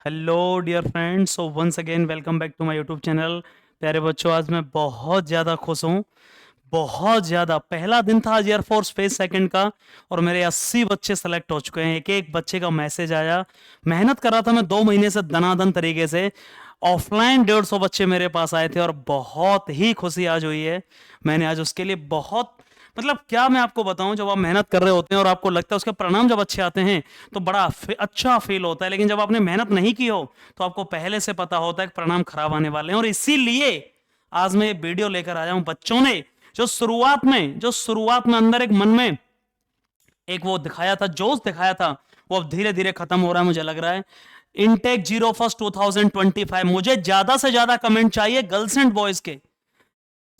Hello dear friends, so once again welcome back to my YouTube channel. प्यारे बच्चों, आज मैं बहुत ज़्यादा खुश हूँ। बहुत ज़्यादा। पहला दिन था आज एयरफोर्स फेज सेकंड का और मेरे 80 बच्चे सेलेक्ट हो चुके हैं। एक एक बच्चे का मैसेज आया। मेहनत कर रहा था मैं 2 महीने से दनादन तरीके से। ऑफलाइन 150 बच्चे मेरे पास आए थे और बहुत ही खुशी आज हुई है। मैंने आज उसके लिए बहुत, मतलब क्या मैं आपको बताऊं, जब आप मेहनत कर रहे होते हैं और आपको लगता है उसके परिणाम जब अच्छे आते हैं तो बड़ा अच्छा फील होता है। लेकिन जब आपने मेहनत नहीं की हो तो आपको पहले से पता होता है कि परिणाम खराब आने वाले हैं। और इसीलिए आज मैं ये वीडियो लेकर आया हूं। बच्चों ने जो शुरुआत में अंदर एक मन में एक वो दिखाया था, जोश दिखाया था, वो अब धीरे धीरे खत्म हो रहा है मुझे लग रहा है। इनटेक 01 2025, मुझे ज्यादा से ज्यादा कमेंट चाहिए गर्ल्स एंड बॉयज के।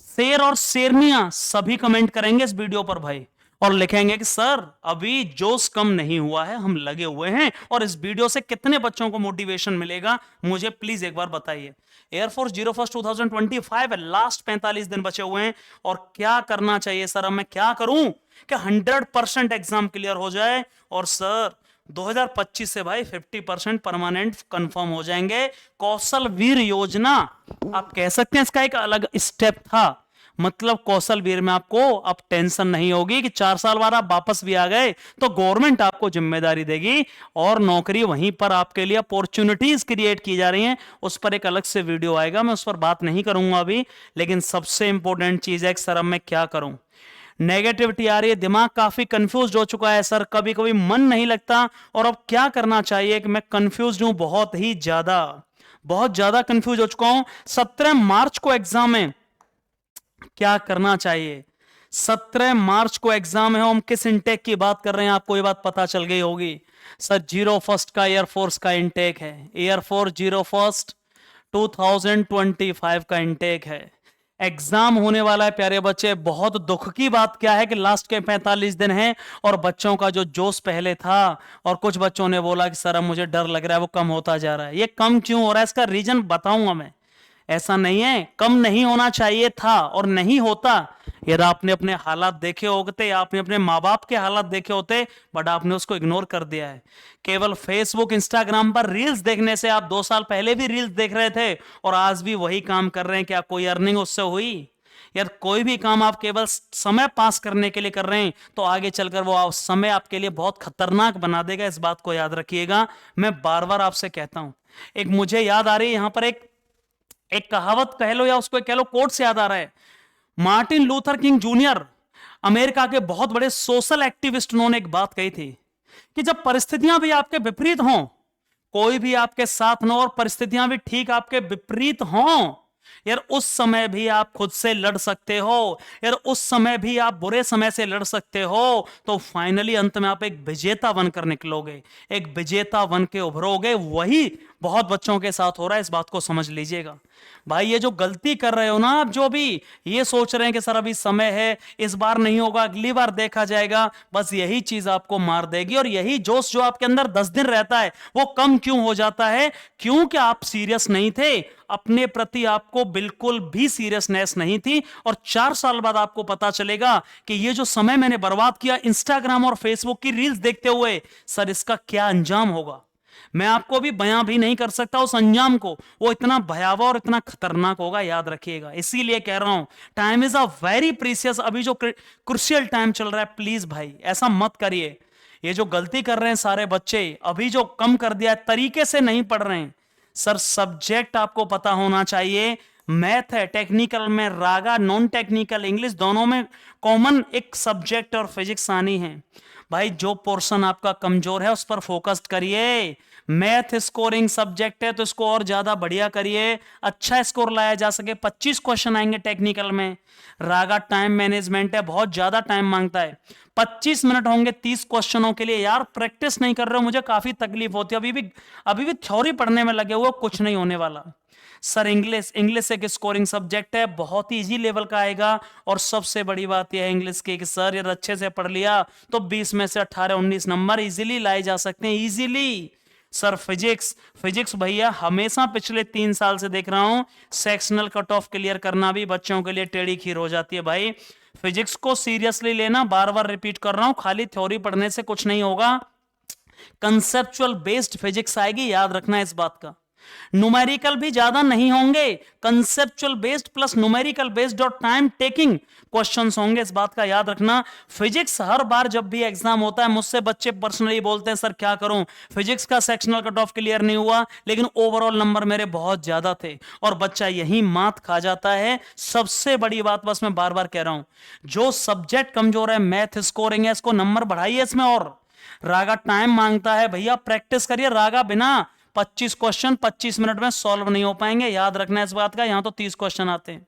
शेर और शेरनियां सभी कमेंट करेंगे इस वीडियो पर भाई, और लिखेंगे कि सर अभी जोश कम नहीं हुआ है, हम लगे हुए हैं। और इस वीडियो से कितने बच्चों को मोटिवेशन मिलेगा मुझे प्लीज एक बार बताइए। एयरफोर्स 01 2025 है, लास्ट 45 दिन बचे हुए हैं। और क्या करना चाहिए सर, अब मैं क्या करूं कि 100% एग्जाम क्लियर हो जाए। और सर 2025 से भाई 50% परमानेंट कंफर्म हो जाएंगे। कौशल वीर योजना आप कह सकते हैं इसका एक अलग स्टेप था। मतलब कौशल वीर में आपको अब टेंशन नहीं होगी कि 4 साल बाद आप वापस भी आ गए तो गवर्नमेंट आपको जिम्मेदारी देगी और नौकरी वहीं पर आपके लिए अपॉर्चुनिटीज क्रिएट की जा रही हैं। उस पर एक अलग से वीडियो आएगा, मैं उस पर बात नहीं करूंगा अभी। लेकिन सबसे इंपॉर्टेंट चीज है कि सर अब मैं क्या करूं। नेगेटिविटी आ रही है, दिमाग काफी कंफ्यूज हो चुका है सर, कभी कभी मन नहीं लगता। और अब क्या करना चाहिए कि मैं कंफ्यूज हूं, बहुत ज्यादा कंफ्यूज हो चुका हूं। 17 मार्च को एग्जाम है, क्या करना चाहिए। 17 मार्च को एग्जाम है, हम किस इनटेक की बात कर रहे हैं आपको ये बात पता चल गई होगी। सर 01 का एयरफोर्स का इनटेक है, एयरफोर्स 01 2025 का इनटेक है। एग्जाम होने वाला है प्यारे बच्चे। बहुत दुख की बात क्या है कि लास्ट के 45 दिन हैं और बच्चों का जो जोश पहले था, और कुछ बच्चों ने बोला कि सर अब मुझे डर लग रहा है, वो कम होता जा रहा है। ये कम क्यों हो रहा है इसका रीजन बताऊंगा मैं। ऐसा नहीं है, कम नहीं होना चाहिए था और नहीं होता। यदि आपने अपने हालात देखे होते, आपने अपने माँ बाप के हालात देखे होते, बट आपने उसको इग्नोर कर दिया है। केवल फेसबुक इंस्टाग्राम पर रील्स देखने से आप 2 साल पहले भी रील्स देख रहे थे और आज भी वही काम कर रहे हैं। क्या कोई अर्निंग उससे हुई? यार कोई भी काम आप केवल समय पास करने के लिए कर रहे हैं तो आगे चलकर वो समय आपके लिए बहुत खतरनाक बना देगा। इस बात को याद रखिएगा। मैं बार बार आपसे कहता हूं। एक मुझे याद आ रही है यहां पर एक एक कहावत कह लो या उसको कह लो, कोट से याद आ रहा है। Martin Luther king junior, America के बहुत बड़े सोशल एक्टिविस्ट, उन्होंने एक बात कही थी कि जब परिस्थितियां भी आपके विपरीत हों, कोई भी आपके साथ न हो और परिस्थितियां भी ठीक आपके विपरीत हों, यार उस समय भी आप खुद से लड़ सकते हो। यार उस समय भी आप बुरे समय से लड़ सकते हो। तो फाइनली अंत में आप एक विजेता बनकर निकलोगे, एक विजेता बन के उभरोगे। वही बहुत बच्चों के साथ हो रहा है, इस बात को समझ लीजिएगा भाई। ये जो गलती कर रहे हो ना आप, जो भी ये सोच रहे हैं कि सर अभी समय है, इस बार नहीं होगा, अगली बार देखा जाएगा, बस यही चीज आपको मार देगी। और यही जोश जो आपके अंदर 10 दिन रहता है वो कम क्यों हो जाता है? क्योंकि आप सीरियस नहीं थे अपने प्रति, आपको बिल्कुल भी सीरियसनेस नहीं थी। और 4 साल बाद आपको पता चलेगा कि ये जो समय मैंने बर्बाद किया इंस्टाग्राम और फेसबुक की रील्स देखते हुए, सर इसका क्या अंजाम होगा मैं आपको अभी बयां भी नहीं कर सकता उस अंजाम को। वो इतना भयावह और इतना खतरनाक होगा, याद रखिएगा। इसीलिए कह रहा हूं time is a very precious. अभी जो क्रुशियल टाइम चल रहा है, प्लीज भाई ऐसा मत करिए। ये जो गलती कर रहे हैं सारे बच्चे, अभी जो कम कर दिया है, तरीके से नहीं पढ़ रहे हैं। सर सब्जेक्ट आपको पता होना चाहिए। मैथ है, टेक्निकल में रागा, नॉन टेक्निकल इंग्लिश, दोनों में कॉमन एक सब्जेक्ट और फिजिक्स आनी है। भाई जो पोर्शन आपका कमजोर है उस पर फोकस करिए। मैथ स्कोरिंग सब्जेक्ट है तो इसको और ज्यादा बढ़िया करिए, अच्छा स्कोर लाया जा सके। 25 क्वेश्चन आएंगे टेक्निकल में। रागा टाइम मैनेजमेंट है, बहुत ज्यादा टाइम मांगता है। 25 मिनट होंगे 30 क्वेश्चनों के लिए। यार प्रैक्टिस नहीं कर रहे हो, मुझे काफी तकलीफ होती है। अभी भी थ्योरी पढ़ने में लगे हुए, कुछ नहीं होने वाला। सर इंग्लिश एक स्कोरिंग सब्जेक्ट है, बहुत ही इजी लेवल का आएगा। और सबसे बड़ी बात यह है इंग्लिश की कि सर ये अच्छे से पढ़ लिया तो 20 में से 18-19 नंबर इजीली लाए जा सकते हैं, इजीली। सर फिजिक्स भैया हमेशा पिछले 3 साल से देख रहा हूं, सेक्शनल कट ऑफ क्लियर करना भी बच्चों के लिए टेढ़ी खीर हो जाती है भाई। फिजिक्स को सीरियसली लेना, बार बार रिपीट कर रहा हूं, खाली थ्योरी पढ़ने से कुछ नहीं होगा। कंसेप्चुअल बेस्ड फिजिक्स आएगी, याद रखना इस बात का। न्यूमेरिकल भी ज्यादा नहीं होंगे, conceptual based plus numerical based और टाइम टेकिंग क्वेश्चंस होंगे, इस बात का याद रखना। फिजिक्स हर बार जब भी एग्जाम होता है मुझसे बच्चे पर्सनली बोलते हैं सर क्या करूं, फिजिक्स का सेक्शनल कट ऑफ क्लियर नहीं हुआ लेकिन ओवरऑल नंबर मेरे बहुत ज्यादा थे, और बच्चा यही मात खा जाता है। सबसे बड़ी बात बस मैं बार बार कह रहा हूं, जो सब्जेक्ट कमजोर है मैथ स्कोरिंग है, इसको नंबर बढ़ाइए इसमें। और रागा टाइम मांगता है भैया, प्रैक्टिस करिए। रागा बिना 25 क्वेश्चन 25 मिनट में सॉल्व नहीं हो पाएंगे, याद रखना इस बात का। यहां तो 30 क्वेश्चन आते हैं।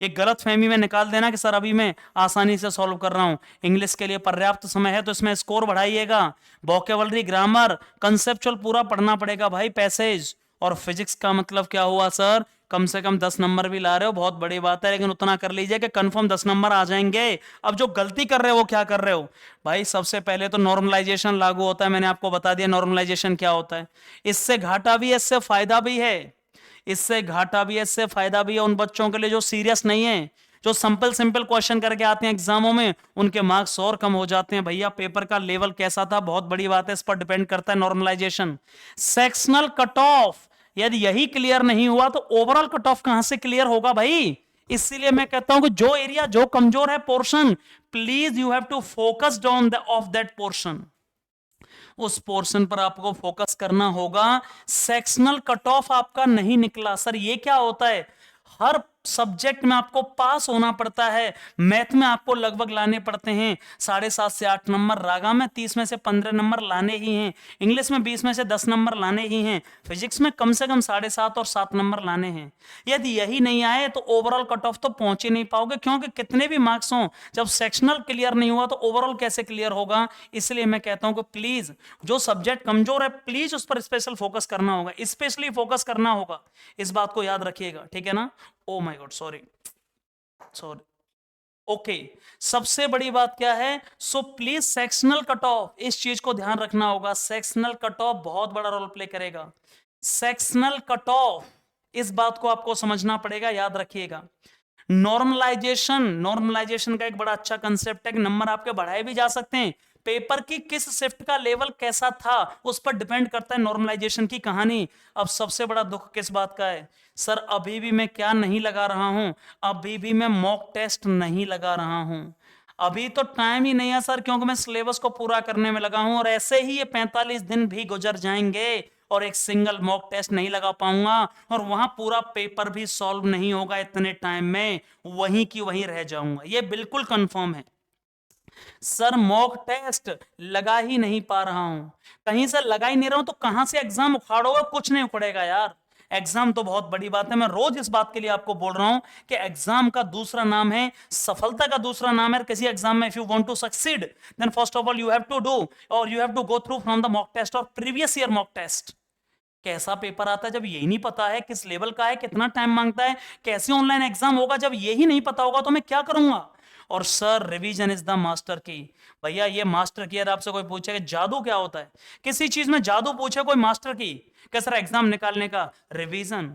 एक गलत फहमी में निकाल देना कि सर अभी मैं आसानी से सॉल्व कर रहा हूं, इंग्लिश के लिए पर्याप्त समय है तो इसमें स्कोर बढ़ाइएगा। वोकैबुलरी, ग्रामर, कंसेप्चुअल पूरा पढ़ना पड़ेगा भाई, पैसेज। और फिजिक्स का मतलब क्या हुआ सर, कम से कम 10 नंबर भी ला रहे हो बहुत बड़ी बात है, लेकिन उतना कर लीजिए कि कंफर्म 10 नंबर आ जाएंगे। अब जो गलती कर रहे हो वो क्या कर रहे हो भाई, सबसे पहले तो नॉर्मलाइजेशन लागू होता है, मैंने आपको बता दिया नॉर्मलाइजेशन क्या होता है। इससे घाटा भी है, इससे फायदा भी है, इससे घाटा भी है, इससे फायदा भी है। उन बच्चों के लिए जो सीरियस नहीं है, जो सिंपल सिंपल क्वेश्चन करके आते हैं एग्जामों में, उनके मार्क्स और कम हो जाते हैं। भैया पेपर का लेवल कैसा था बहुत बड़ी बात है, इस पर डिपेंड करता है नॉर्मलाइजेशन। सेक्शनल कट ऑफ यदि यही क्लियर नहीं हुआ तो ओवरऑल कट ऑफ कहां से क्लियर होगा भाई। इसीलिए मैं कहता हूं कि जो एरिया जो कमजोर है portion, please you have to focused on the of that portion, उस पोर्शन पर आपको फोकस करना होगा। सेक्शनल कट ऑफ आपका नहीं निकला सर, ये क्या होता है, हर सब्जेक्ट में आपको पास होना पड़ता है। मैथ में आपको लगभग लाने पड़ते हैं 7.5 से 8 नंबर, रागा में 30 में से 15 नंबर लाने ही हैं, इंग्लिश में 20 में से 10 नंबर लाने ही हैं, फिजिक्स में कम से कम 7.5 और 7 नंबर लाने हैं। यदि यही नहीं आए तो ओवरऑल कट ऑफ तो पहुंच ही नहीं पाओगे, क्योंकि कितने भी मार्क्स हों जब सेक्शनल क्लियर नहीं हुआ तो ओवरऑल कैसे क्लियर होगा। इसलिए मैं कहता हूं कि प्लीज जो सब्जेक्ट कमजोर है प्लीज उस पर स्पेशल फोकस करना होगा, स्पेशली फोकस करना होगा, इस बात को याद रखिएगा, ठीक है ना। Oh my God, sorry sorry. Okay, सबसे बड़ी बात क्या है, so please sectional cut off, इस चीज को ध्यान रखना होगा। सेक्शनल कट ऑफ बहुत बड़ा रोल प्ले करेगा। सेक्शनल कट ऑफ, इस बात को आपको समझना पड़ेगा, याद रखिएगा। नॉर्मलाइजेशन, नॉर्मलाइजेशन का एक बड़ा अच्छा कंसेप्ट है कि नंबर आपके बढ़ाए भी जा सकते हैं, पेपर की किस शिफ्ट का लेवल कैसा था उस पर डिपेंड करता है नॉर्मलाइजेशन की कहानी। अब सबसे बड़ा दुख किस बात का है सर, अभी भी मैं क्या नहीं लगा रहा हूं, अभी भी मैं मॉक टेस्ट नहीं लगा रहा हूं। अभी तो टाइम ही नहीं है सर, क्योंकि मैं सिलेबस को पूरा करने में लगा हूं, और ऐसे ही ये 45 दिन भी गुजर जाएंगे और एक सिंगल मॉक टेस्ट नहीं लगा पाऊंगा, और वहां पूरा पेपर भी सॉल्व नहीं होगा इतने टाइम में, वहीं की वहीं रह जाऊंगा, ये बिल्कुल कंफर्म है। सर मॉक टेस्ट लगा ही नहीं पा रहा हूं, कहीं से लगा ही नहीं रहा हूं, तो कहां से एग्जाम उखाड़ोगे, कुछ नहीं उखड़ेगा यार। एग्जाम तो बहुत बड़ी बात है, मैं रोज इस बात के लिए आपको बोल रहा हूं कि एग्जाम का दूसरा नाम है सफलता, का दूसरा नाम है किसी एग्जाम में। If you want to succeed then first of all you have to do, और you have to go through from the mock test और प्रीवियस ईयर मॉक टेस्ट। कैसा पेपर आता है जब यही नहीं पता है किस लेवल का है, कितना टाइम मांगता है, कैसे ऑनलाइन एग्जाम होगा, जब यही नहीं पता होगा तो मैं क्या करूंगा। और sir revision is the master की, भैया ये मास्टर की, अगर आपसे कोई पूछे कि जादू क्या होता है, किसी चीज में जादू पूछे कोई मास्टर की, क्या सर एग्जाम निकालने का, revision,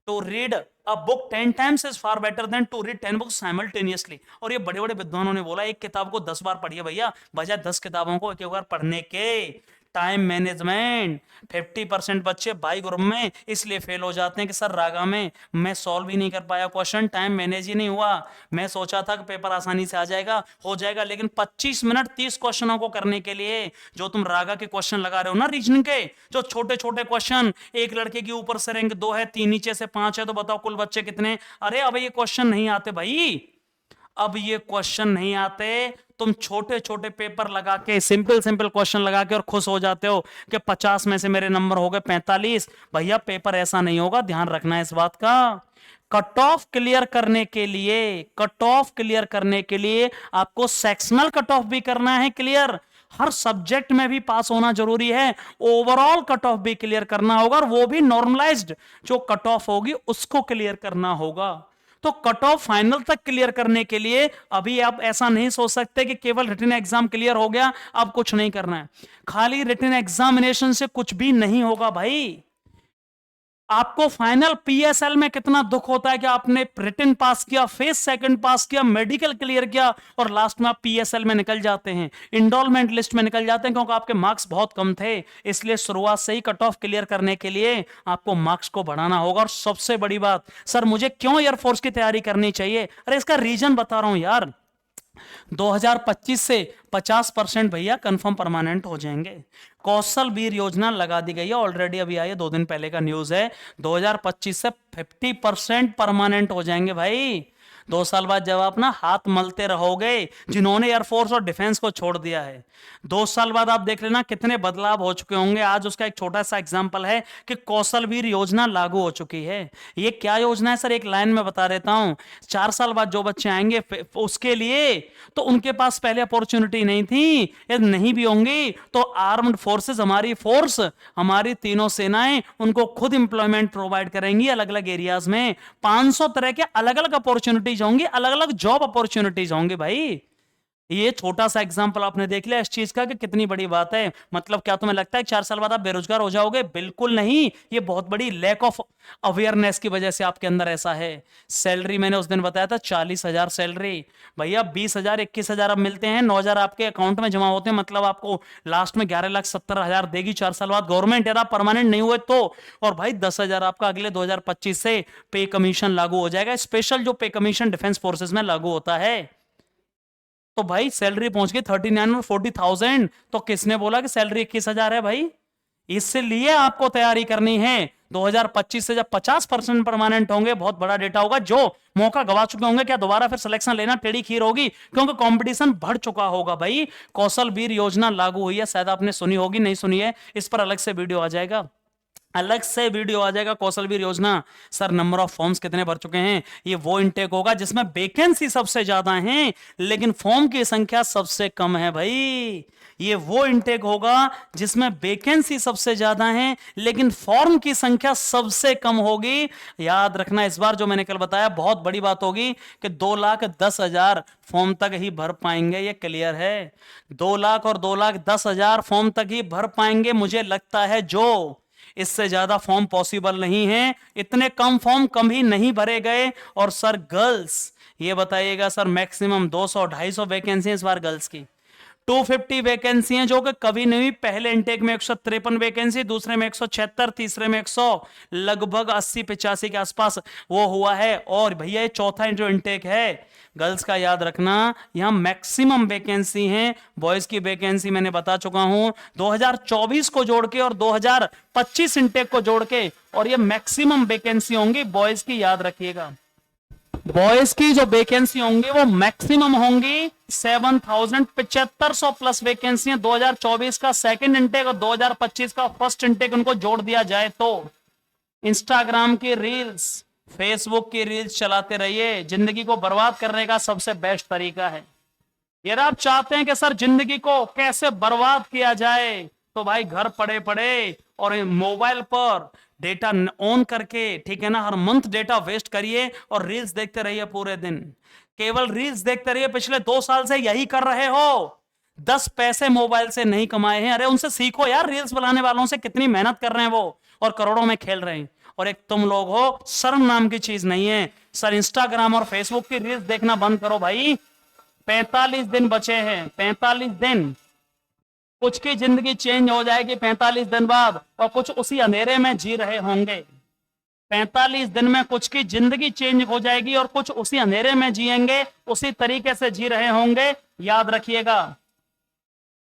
to read a book 10 times is far better than to read 10 books simultaneously. और ये बड़े बड़े विद्वानों ने बोला एक किताब को 10 बार पढ़िए भैया, बजाय 10 किताबों को एक बार पढ़ने के। टाइम मैनेजमेंट, 50% बच्चे बाई ग्रुप में इसलिए फेल हो जाते हैं कि सर रागा में मैं सॉल्व ही नहीं कर पाया क्वेश्चन, टाइम मैनेज ही नहीं हुआ, मैं सोचा था कि पेपर आसानी से आ जाएगा, हो जाएगा, लेकिन 25 मिनट 30 क्वेश्चनों को करने के लिए जो तुम रागा के क्वेश्चन लगा रहे हो ना, रीजनिंग के जो छोटे छोटे क्वेश्चन, एक लड़के की ऊपर से रैंक 2 है, 3 नीचे से 5 है, तो बताओ कुल बच्चे कितने। अरे अब ये क्वेश्चन नहीं आते भाई, अब ये क्वेश्चन नहीं आते, तुम छोटे छोटे पेपर लगा के सिंपल सिंपल क्वेश्चन लगा के और खुश हो जाते हो कि 50 में से मेरे नंबर हो गए 45। भैया पेपर ऐसा नहीं होगा, ध्यान रखना है इस बात का। कट ऑफ क्लियर करने के लिए, कट ऑफ क्लियर करने के लिए आपको सेक्शनल कट ऑफ भी करना है क्लियर, हर सब्जेक्ट में भी पास होना जरूरी है, ओवरऑल कट ऑफ भी क्लियर करना होगा, और वो भी नॉर्मलाइज्ड जो कट ऑफ होगी उसको क्लियर करना होगा। तो कट ऑफ फाइनल तक क्लियर करने के लिए अभी आप ऐसा नहीं सोच सकते कि केवल रिटन एग्जाम क्लियर हो गया अब कुछ नहीं करना है, खाली रिटन एग्जामिनेशन से कुछ भी नहीं होगा भाई। आपको फाइनल पीएसएल में कितना दुख होता है कि आपने रिटन पास किया, फेस सेकंड पास किया, मेडिकल क्लियर किया और लास्ट में आप पीएसएल में निकल जाते हैं, इंडोलमेंट लिस्ट में निकल जाते हैं, क्योंकि आपके मार्क्स बहुत कम थे। इसलिए शुरुआत से ही कट ऑफ क्लियर करने के लिए आपको मार्क्स को बढ़ाना होगा। और सबसे बड़ी बात, सर मुझे क्यों एयरफोर्स की तैयारी करनी चाहिए? अरे इसका रीजन बता रहा हूं यार। 2025 से 50% भैया कंफर्म परमानेंट हो जाएंगे। कौशल वीर योजना लगा दी गई है ऑलरेडी, अभी आई है 2 दिन पहले का न्यूज है। 2025 से 50% परमानेंट हो जाएंगे भाई। 2 साल बाद जब आप ना हाथ मलते रहोगे जिन्होंने एयरफोर्स और डिफेंस को छोड़ दिया है, 2 साल बाद आप देख लेना कितने बदलाव हो चुके होंगे। आज उसका एक छोटा सा एग्जांपल है कि कौशल वीर योजना लागू हो चुकी है। ये क्या योजना है सर, एक लाइन में बता देता हूं। 4 साल बाद जो बच्चे आएंगे उसके लिए तो उनके पास पहले अपॉर्चुनिटी नहीं थी, यदि नहीं भी होंगी तो आर्म्ड फोर्सेस, हमारी फोर्स, हमारी तीनों सेनाएं उनको खुद इंप्लॉयमेंट प्रोवाइड करेंगी अलग अलग एरियाज में। 500 तरह के अलग अलग अपॉर्चुनिटीज होंगी, अलग अलग जॉब अपॉर्चुनिटीज होंगे भाई। ये छोटा सा एग्जांपल आपने देख लिया इस चीज का कि कितनी बड़ी बात है। मतलब क्या तुम्हें लगता है 4 साल बाद आप बेरोजगार हो जाओगे? बिल्कुल नहीं। ये बहुत बड़ी लैक ऑफ अवेयरनेस की वजह से आपके अंदर ऐसा है। सैलरी मैंने उस दिन बताया था 40,000 सैलरी, भैया 20,000 21,000 अब मिलते हैं, 9,000 आपके अकाउंट में जमा होते हैं। मतलब आपको लास्ट में 11,70,000 देगी 4 साल बाद गवर्नमेंट, यदि आप परमानेंट नहीं हुए तो। और भाई 10,000 आपका अगले 2025 से पे कमीशन लागू हो जाएगा, स्पेशल जो पे कमीशन डिफेंस फोर्सेस में लागू होता है। तो भाई सैलरी पहुंच गई 39 और 40,000। तो किसने बोला कि सैलरी 21,000 है भाई? इसलिए आपको तैयारी करनी है। 2025 से जब 50% परमानेंट होंगे, बहुत बड़ा डेटा होगा। जो मौका गवा चुके होंगे, क्या दोबारा फिर सिलेक्शन लेना टेढ़ी खीर होगी? क्योंकि कंपटीशन बढ़ चुका होगा भाई। कौशल वीर योजना लागू हुई है, शायद आपने सुनी होगी, नहीं सुनी है इस पर अलग से वीडियो आ जाएगा, अलग से वीडियो आ जाएगा। कौशल वीर योजना। सर नंबर ऑफ फॉर्म्स कितने भर चुके हैं? ये वो इनटेक होगा जिसमें वैकेंसी सबसे ज्यादा है लेकिन फॉर्म की संख्या सबसे कम है भाई। ये वो इनटेक होगा जिसमें वैकेंसी सबसे ज्यादा है लेकिन फॉर्म की संख्या सबसे कम होगी। याद रखना, इस बार जो मैंने कल बताया बहुत बड़ी बात होगी कि 2,10,000 फॉर्म तक ही भर पाएंगे, ये क्लियर है। 2 लाख और 2,10,000 फॉर्म तक ही भर पाएंगे। मुझे लगता है जो इससे ज्यादा फॉर्म पॉसिबल नहीं है। इतने कम फॉर्म कम ही नहीं भरे गए। और सर गर्ल्स, ये बताइएगा सर, मैक्सिमम 200-250 वैकेंसी इस बार गर्ल्स की, 250 वैकेंसी हैं, जो कि कभी नहीं। पहले इनटेक में 153 वैकेंसी, दूसरे में 176, तीसरे में 100, लगभग 80-85 के आसपास वो हुआ है। और भैया ये चौथा जो इनटेक है गर्ल्स का, याद रखना यहां मैक्सिमम वैकेंसी है। बॉयज की वैकेंसी मैंने बता चुका हूं 2024 को जोड़ के और 2025 इनटेक को जोड़ के, और ये मैक्सिमम वैकेंसी होंगी बॉयज की, याद रखिएगा। बॉयज की जो वैकेंसी होंगी वो मैक्सिमम होंगी 7,7500 प्लस वैकेंसी 2024 का सेकंड इनटेक और 2025 का फर्स्ट इनटेक उनको जोड़ दिया जाए तो। इंस्टाग्राम की रील्स, फेसबुक की रील्स चलाते रहिए, जिंदगी को बर्बाद करने का सबसे बेस्ट तरीका है। यदि आप चाहते हैं कि सर जिंदगी को कैसे बर्बाद किया जाए, तो भाई घर पड़े पड़े और मोबाइल पर डेटा ऑन करके, ठीक है ना, हर मंथ डेटा वेस्ट करिए और रील्स देखते रहिए पूरे दिन। केवल रील्स देखते रहिए। पिछले 2 साल से यही कर रहे हो, 10 पैसे मोबाइल से नहीं कमाए हैं। अरे उनसे सीखो यार, रील्स बनाने वालों से, कितनी मेहनत कर रहे हैं वो और करोड़ों में खेल रहे हैं। और एक तुम लोग हो, शर्म नाम की चीज नहीं है। सर इंस्टाग्राम और फेसबुक की रील्स देखना बंद करो भाई। 45 दिन बचे हैं, 45 दिन। कुछ की जिंदगी चेंज हो जाएगी 45 दिन बाद और कुछ उसी अंधेरे में जी रहे होंगे। 45 दिन में कुछ की जिंदगी चेंज हो जाएगी और कुछ उसी अंधेरे में जिएंगे, उसी तरीके से जी रहे होंगे, याद रखिएगा।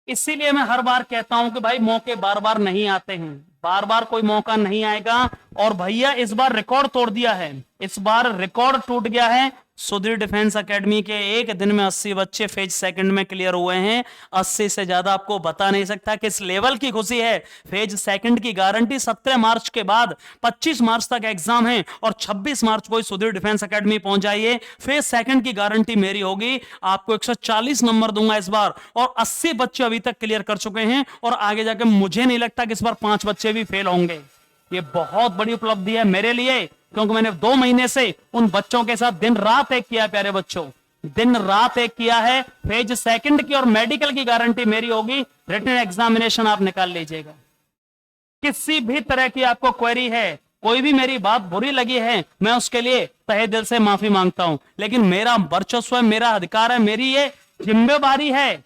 इसीलिए मैं हर बार कहता हूं कि भाई मौके बार बार नहीं आते हैं, बार बार कोई मौका नहीं आएगा। और भैया इस बार रिकॉर्ड तोड़ दिया है, इस बार रिकॉर्ड टूट गया है। सुधीर डिफेंस एकेडमी के एक दिन में 80 बच्चे फेज सेकंड में क्लियर हुए हैं। 80 से ज्यादा आपको बता नहीं सकता किस लेवल की खुशी है। फेज सेकंड की गारंटी 17 मार्च के बाद 25 मार्च तक एग्जाम है और 26 मार्च को सुधीर डिफेंस एकेडमी पहुंच जाइए। फेज सेकंड की गारंटी मेरी होगी, आपको 140 नंबर दूंगा इस बार। और 80 बच्चे अभी तक क्लियर कर चुके हैं और आगे जाके मुझे नहीं लगता कि इस बार 5 बच्चे भी फेल होंगे। ये बहुत बड़ी उपलब्धि है मेरे लिए, क्योंकि मैंने 2 महीने से उन बच्चों के साथ दिन रात एक किया है। प्यारे बच्चों, दिन रात एक किया है। फेज सेकंड की और मेडिकल की गारंटी मेरी होगी। रिटन एग्जामिनेशन आप निकाल लीजिएगा। किसी भी तरह की आपको क्वेरी है, कोई भी मेरी बात बुरी लगी है, मैं उसके लिए तहे दिल से माफी मांगता हूं, लेकिन मेरा वर्चस्व है, मेरा अधिकार है, मेरी ये जिम्मेवारी है।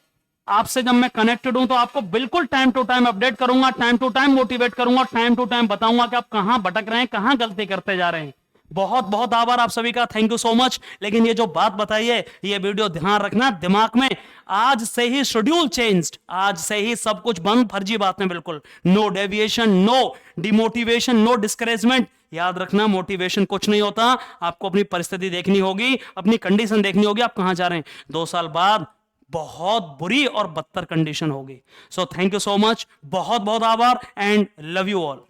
आपसे जब मैं कनेक्टेड हूं तो आपको बिल्कुल टाइम टू टाइम अपडेट करूंगा, टाइम टू टाइम मोटिवेट करूंगा, टाइम टू टाइम बताऊंगा कि आप कहां भटक रहे हैं, कहां गलती करते जा रहे हैं। बहुत बहुत आभार आप सभी का, थैंक यू सो मच। लेकिन ये जो बात बताई है, ये वीडियो ध्यान रखना दिमाग में, आज से ही शेड्यूल चेंज्ड, आज से ही सब कुछ बंद, फर्जी बातें बिल्कुल, no deviation, no demotivation, no discouragement. याद रखना, मोटिवेशन कुछ नहीं होता, आपको अपनी परिस्थिति देखनी होगी, अपनी कंडीशन देखनी होगी, आप कहां जा रहे हैं। 2 साल बाद बहुत बुरी और बदतर कंडीशन होगी। So thank you so much, बहुत बहुत आभार एंड लव यू ऑल।